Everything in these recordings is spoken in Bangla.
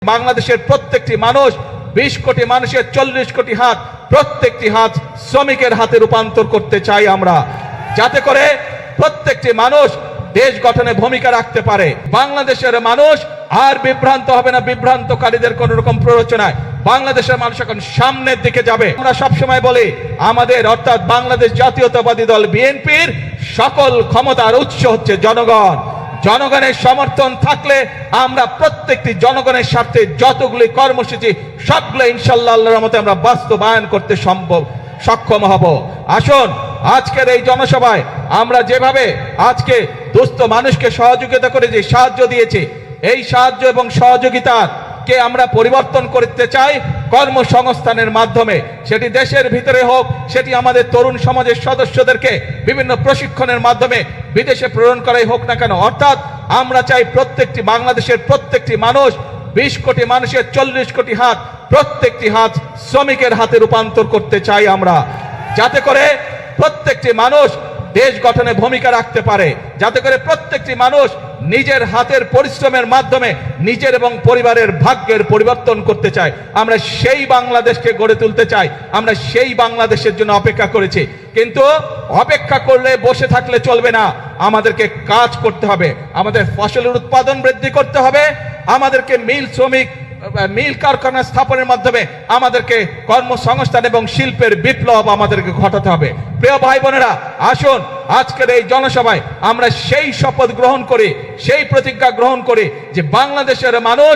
বাংলাদেশের প্রত্যেকটি মানুষ 20 কোটি মানুষের 40 কোটি হাত, প্রত্যেকটি হাত শ্রমিকের হাতে রূপান্তর করতে চাই আমরা, যাতে করে প্রত্যেকটি মানুষ দেশ গঠনে ভূমিকা রাখতে পারে। বাংলাদেশের মানুষ আর বিভ্রান্ত হবে না বিভ্রান্তকারীদের কোন রকম প্ররোচনায়। বাংলাদেশের মানুষ এখন সামনের দিকে যাবে। আমরা সবসময় বলি আমাদের অর্থাৎ বাংলাদেশ জাতীয়তাবাদী দল বিএনপির সকল ক্ষমতার উৎস হচ্ছে জনগণ। জনগণের সমর্থন থাকলে আমরা প্রত্যেকটি জনগণের স্বার্থে যতগুলি কর্মসূচি সবগুলো ইনশাআল্লাহ আল্লাহর রহমতে আমরা বাস্তবায়ন করতে সক্ষম হব। আসুন আজকের এই জনসভায় আমরা যেভাবে আজকে দুস্থ মানুষকে সহযোগিতা করে যে সাহায্য দিয়েছি, এই সাহায্য এবং সহযোগিতাকে আমরা পরিবর্তন করতে চাই কর্মসংস্থানের মাধ্যমে। সেটি দেশের ভিতরে হোক, সেটি আমাদের তরুণ সমাজের সদস্যদেরকে বিভিন্ন প্রশিক্ষণের মাধ্যমে বিদেশে প্রেরণ করাই হোক না কেন। অর্থাৎ আমরা চাই প্রত্যেকটি বাংলাদেশের প্রত্যেকটি মানুষ 20 কোটি মানুষের 40 কোটি হাত, প্রত্যেকটি হাত শ্রমিকের হাতে রূপান্তর করতে চাই আমরা, যাতে করে প্রত্যেকটি মানুষ দেশ গঠনে ভূমিকা রাখতে পারে, যাতে করে প্রত্যেকটি মানুষ নিজের হাতের পরিশ্রমের মাধ্যমে নিজের এবং পরিবারের ভাগ্যের পরিবর্তন করতে চায়। আমরা সেই বাংলাদেশকে গড়ে তুলতে চাই। আমরা সেই বাংলাদেশের জন্য অপেক্ষা করেছি, কিন্তু অপেক্ষা করলে বসে থাকলে চলবে না। আমাদেরকে কাজ করতে হবে, আমাদের ফসলের উৎপাদন বৃদ্ধি করতে হবে, আমাদেরকে মিল কারখানা স্থাপনের মাধ্যমে আমাদেরকে কর্মসংস্থান এবং শিল্পের বিপ্লব আমাদেরকে ঘটাতে হবে। প্রিয় ভাই বোনেরা, আসুন আজকের এই জনসভায় আমরা সেই শপথ গ্রহণ করি, সেই প্রতিজ্ঞা গ্রহণ করি যে বাংলাদেশের মানুষ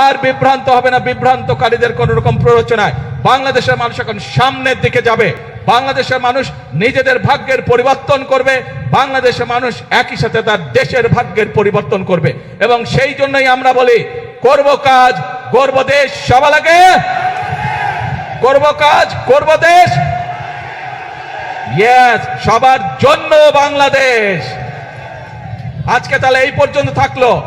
আর বিভ্রান্ত হবে না বিভ্রান্তকারীদের কোন রকম প্ররোচনায়। বাংলাদেশের মানুষ এখন সামনের দিকে যাবে। বাংলাদেশের মানুষ নিজেদের ভাগ্যের পরিবর্তন করবে। বাংলাদেশের মানুষ একই সাথে তার দেশের ভাগ্যের পরিবর্তন করবে, এবং সেই জন্যই আমরা বলি করব কাজ গর্ব দেশ সবার আগে, করব কাজ করব দেশ, ইয়েস, সবার জন্য বাংলাদেশ। আজকে তাহলে এই পর্যন্ত থাকলো।